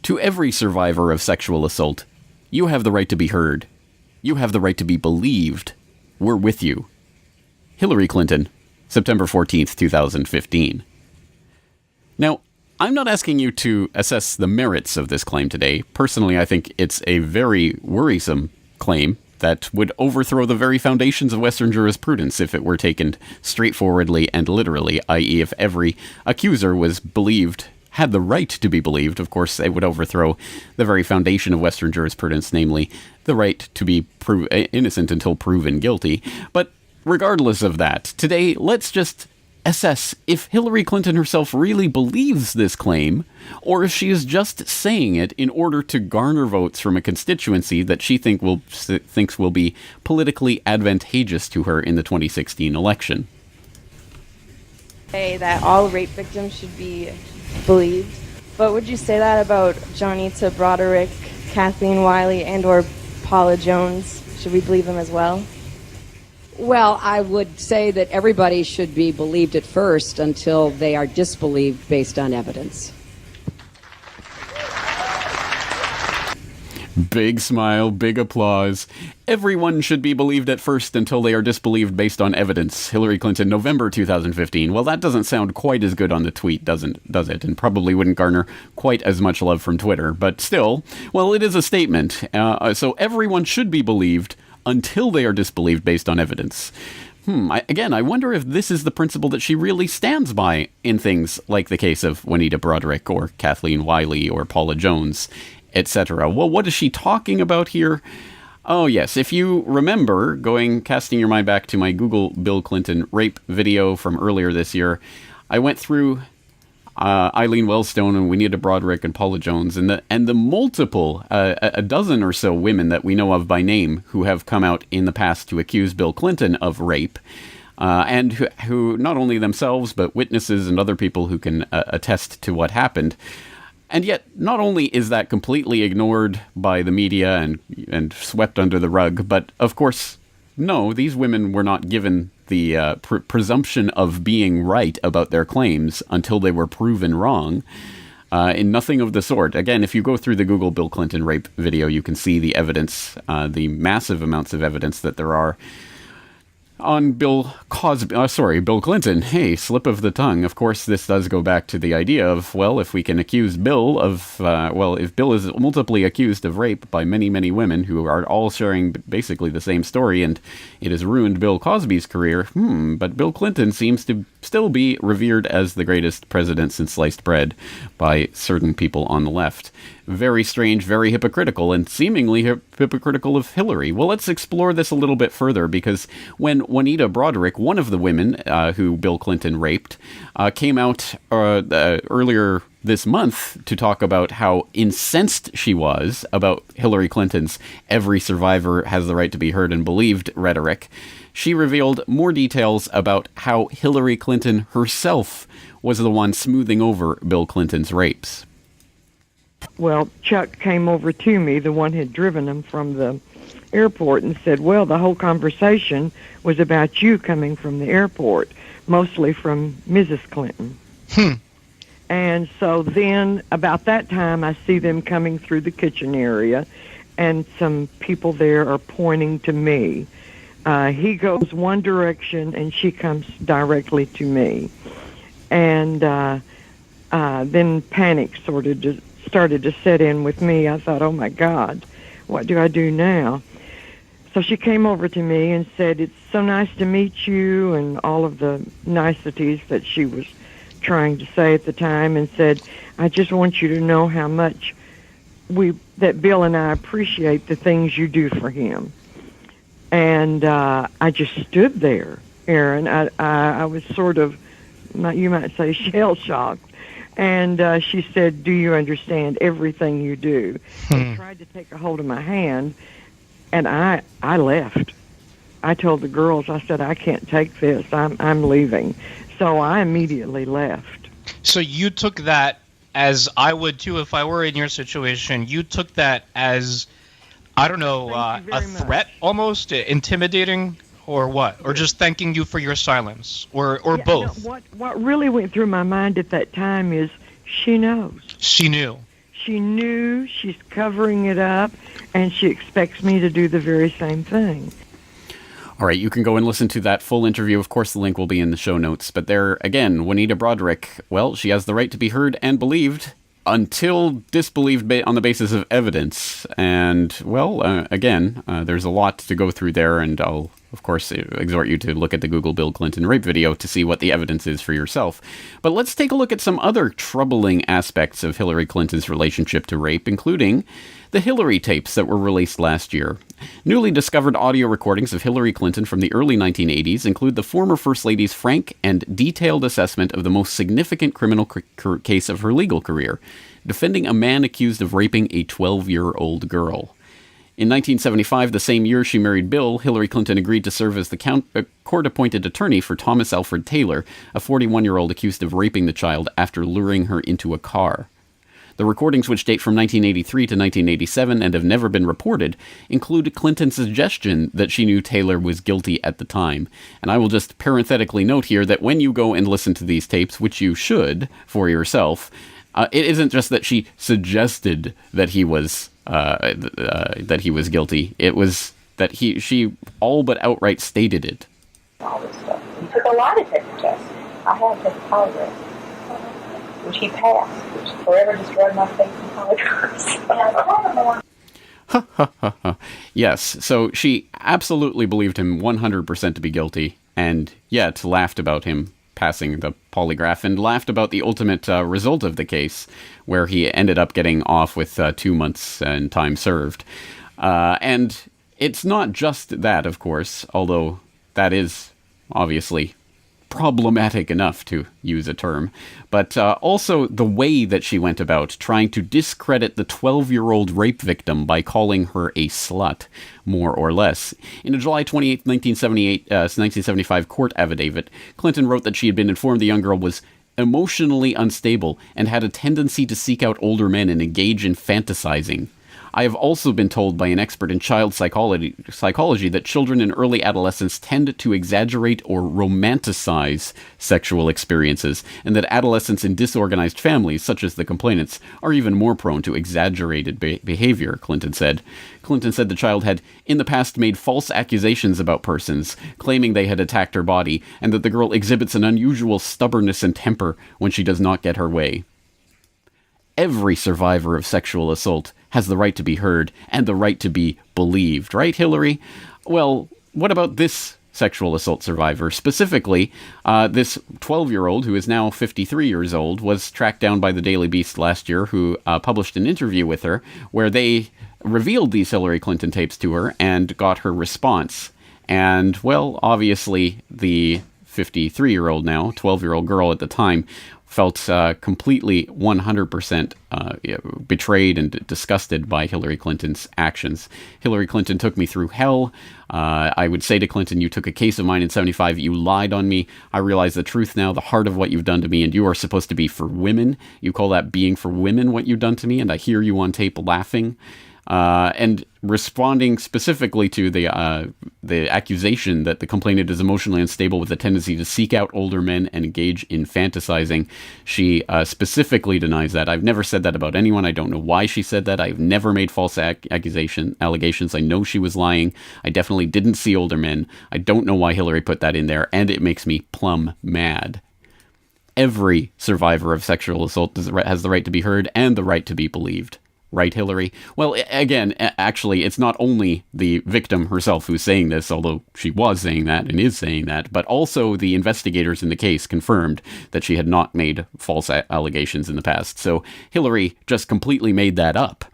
To every survivor of sexual assault, you have the right to be heard. You have the right to be believed. We're with you. Hillary Clinton, September 14th, 2015. Now, I'm not asking you to assess the merits of this claim today. Personally, I think it's a very worrisome claim that would overthrow the very foundations of Western jurisprudence if it were taken straightforwardly and literally, i.e. if every accuser was believed, had the right to be believed. Of course, it would overthrow the very foundation of Western jurisprudence, namely the right to be innocent until proven guilty. But regardless of that, today, let's just assess if Hillary Clinton herself really believes this claim, or if she is just saying it in order to garner votes from a constituency that she thinks will be politically advantageous to her in the 2016 election. Say that all rape victims should be believed, but would you say that about Johnita Broderick, Kathleen Wiley, and or Paula Jones? Should we believe them as well? Well, I would say that everybody should be believed at first until they are disbelieved based on evidence. Big smile, big applause. Everyone should be believed at first until they are disbelieved based on evidence. Hillary Clinton, November 2015. Well, that doesn't sound quite as good on the tweet, does it? And probably wouldn't garner quite as much love from Twitter. But still, well, it is a statement. So everyone should be believed until they are disbelieved based on evidence. I wonder if this is the principle that she really stands by in things like the case of Juanita Broderick or Kathleen Wiley or Paula Jones, etc. Well, what is she talking about here? Oh, yes. If you remember, casting your mind back to my Google Bill Clinton rape video from earlier this year, I went through Eileen Wellstone and Juanita Broderick and Paula Jones and the multiple, a dozen or so women that we know of by name who have come out in the past to accuse Bill Clinton of rape, and who not only themselves but witnesses and other people who can attest to what happened. And yet, not only is that completely ignored by the media and swept under the rug, but of course, no, these women were not given the presumption of being right about their claims until they were proven wrong. In nothing of the sort. Again, if you go through the Google Bill Clinton rape video, you can see the evidence, the massive amounts of evidence that there are on Bill Clinton. Hey, slip of the tongue. Of course, this does go back to the idea of, well, if we can accuse Bill of, if Bill is multiply accused of rape by many, many women who are all sharing basically the same story, and it has ruined Bill Cosby's career, but Bill Clinton seems to still be revered as the greatest president since sliced bread by certain people on the left. Very strange, very hypocritical, and seemingly hypocritical of Hillary. Well, let's explore this a little bit further, because when Juanita Broderick, one of the women who Bill Clinton raped, came out earlier this month to talk about how incensed she was about Hillary Clinton's "every survivor has the right to be heard and believed" rhetoric, she revealed more details about how Hillary Clinton herself was the one smoothing over Bill Clinton's rapes. Well, Chuck came over to me, the one who had driven him from the airport, and said, well, the whole conversation was about you coming from the airport, mostly from Mrs. Clinton. And so then, about that time, I see them coming through the kitchen area, and some people there are pointing to me. He goes one direction, and she comes directly to me. And then panic sort of just started to set in with me. I thought, oh my God, what do I do now? So she came over to me and said, it's so nice to meet you, and all of the niceties that she was trying to say at the time, and said, I just want you to know how much that Bill and I appreciate the things you do for him. And I just stood there, Aaron. I was sort of, you might say, shell-shocked. And she said, do you understand everything you do? I tried to take a hold of my hand, and I left. I told the girls, I said, I can't take this. I'm leaving. So I immediately left. So you took that, as I would too if I were in your situation, you took that as, I don't know, a threat almost, intimidating? Or what? Or just thanking you for your silence? Or both? What really went through my mind at that time is she knows. She knew. she knew, she's covering it up, and she expects me to do the very same thing. All right, you can go and listen to that full interview. Of course, the link will be in the show notes. But there, again, Juanita Broderick, well, she has the right to be heard and believed until disbelieved on the basis of evidence. And, well, again, there's a lot to go through there, and I'll, of course, exhort you to look at the Google Bill Clinton rape video to see what the evidence is for yourself. But let's take a look at some other troubling aspects of Hillary Clinton's relationship to rape, including the Hillary tapes that were released last year. Newly discovered audio recordings of Hillary Clinton from the early 1980s include the former First Lady's frank and detailed assessment of the most significant criminal case of her legal career, defending a man accused of raping a 12-year-old girl. In 1975, the same year she married Bill, Hillary Clinton agreed to serve as the court-appointed attorney for Thomas Alfred Taylor, a 41-year-old accused of raping the child after luring her into a car. The recordings, which date from 1983 to 1987 and have never been reported, include Clinton's suggestion that she knew Taylor was guilty at the time. And I will just parenthetically note here that when you go and listen to these tapes, which you should for yourself, it isn't just that she suggested that he was guilty. It was that she all but outright stated it. All this stuff. He took a lie detector test. I had to take a polygraph, which he passed, which forever destroyed my faith in polygraphs. Yes, so she absolutely believed him 100% to be guilty, and yet laughed about him passing the polygraph, and laughed about the ultimate result of the case, where he ended up getting off with 2 months and time served. And it's not just that, of course, although that is obviously problematic enough, to use a term, but also the way that she went about trying to discredit the 12-year-old rape victim by calling her a slut, more or less. In a July 28, 1975 court affidavit, Clinton wrote that she had been informed the young girl was emotionally unstable and had a tendency to seek out older men and engage in fantasizing. I have also been told by an expert in child psychology that children in early adolescence tend to exaggerate or romanticize sexual experiences, and that adolescents in disorganized families, such as the complainants, are even more prone to exaggerated behavior, Clinton said. Clinton said the child had, in the past, made false accusations about persons, claiming they had attacked her body, and that the girl exhibits an unusual stubbornness and temper when she does not get her way. Every survivor of sexual assault has the right to be heard and the right to be believed, right, Hillary? Well, what about this sexual assault survivor? Specifically, this 12-year-old, who is now 53 years old, was tracked down by the Daily Beast last year, who published an interview with her where they revealed these Hillary Clinton tapes to her and got her response. And, well, obviously, the 53-year-old now, 12-year-old girl at the time, felt completely 100% betrayed and disgusted by Hillary Clinton's actions. Hillary Clinton took me through hell. I would say to Clinton, you took a case of mine in 75, you lied on me. I realize the truth now, the heart of what you've done to me, and you are supposed to be for women. You call that being for women, what you've done to me, and I hear you on tape laughing. And responding specifically to the accusation that the complainant is emotionally unstable with a tendency to seek out older men and engage in fantasizing, she specifically denies that. I've never said that about anyone. I don't know why she said that. I've never made false allegations. I know she was lying. I definitely didn't see older men. I don't know why Hillary put that in there, and it makes me plumb mad. Every survivor of sexual assault has the right to be heard and the right to be believed. Right, Hillary? Well, again, actually, it's not only the victim herself who's saying this, although she was saying that and is saying that, but also the investigators in the case confirmed that she had not made false allegations in the past. So Hillary just completely made that up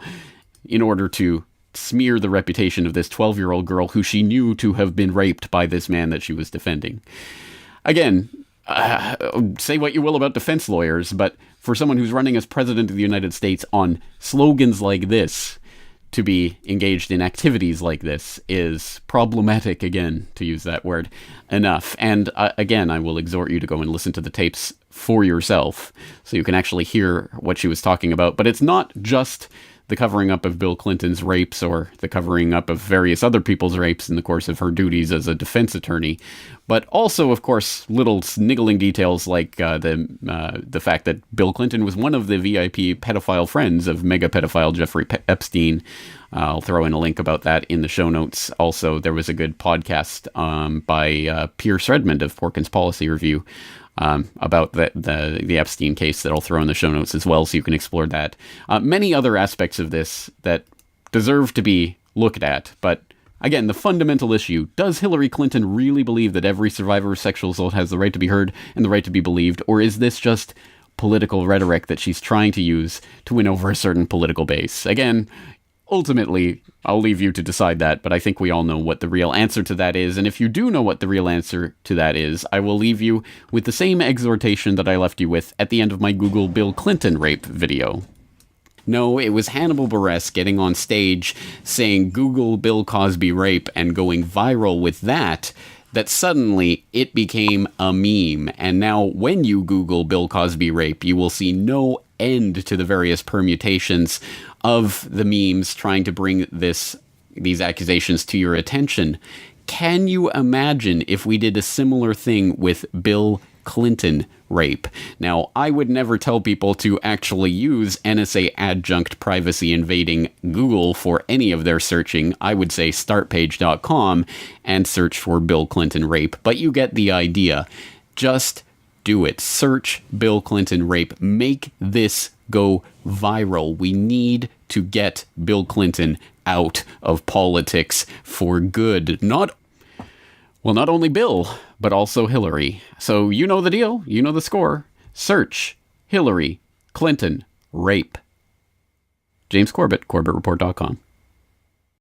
in order to smear the reputation of this 12-year-old girl who she knew to have been raped by this man that she was defending. Again, say what you will about defense lawyers, but for someone who's running as president of the United States on slogans like this, to be engaged in activities like this is problematic, again, to use that word, enough. And again, I will exhort you to go and listen to the tapes for yourself so you can actually hear what she was talking about. But it's not just the covering up of Bill Clinton's rapes or the covering up of various other people's rapes in the course of her duties as a defense attorney, but also, of course, little niggling details like the fact that Bill Clinton was one of the VIP pedophile friends of mega pedophile Jeffrey Epstein. I'll throw in a link about that in the show notes. Also, there was a good podcast by Pierce Redmond of Porkins Policy Review about the Epstein case that I'll throw in the show notes as well, so you can explore that. Many other aspects of this that deserve to be looked at, but again, the fundamental issue, does Hillary Clinton really believe that every survivor of sexual assault has the right to be heard and the right to be believed, or is this just political rhetoric that she's trying to use to win over a certain political base? Again, ultimately, I'll leave you to decide that, but I think we all know what the real answer to that is. And if you do know what the real answer to that is, I will leave you with the same exhortation that I left you with at the end of my Google Bill Clinton rape video. No, it was Hannibal Buress getting on stage saying Google Bill Cosby rape and going viral with that suddenly it became a meme. And now when you Google Bill Cosby rape, you will see no end to the various permutations of the memes trying to bring these accusations to your attention. Can you imagine if we did a similar thing with Bill Clinton rape? Now, I would never tell people to actually use NSA adjunct privacy invading Google for any of their searching. I would say startpage.com and search for Bill Clinton rape, but you get the idea. Just do it. Search Bill Clinton rape. Make this go viral. We need to get Bill Clinton out of politics for good. Not only Bill, but also Hillary. So you know the deal. You know the score. Search Hillary Clinton rape. James Corbett, corbettreport.com.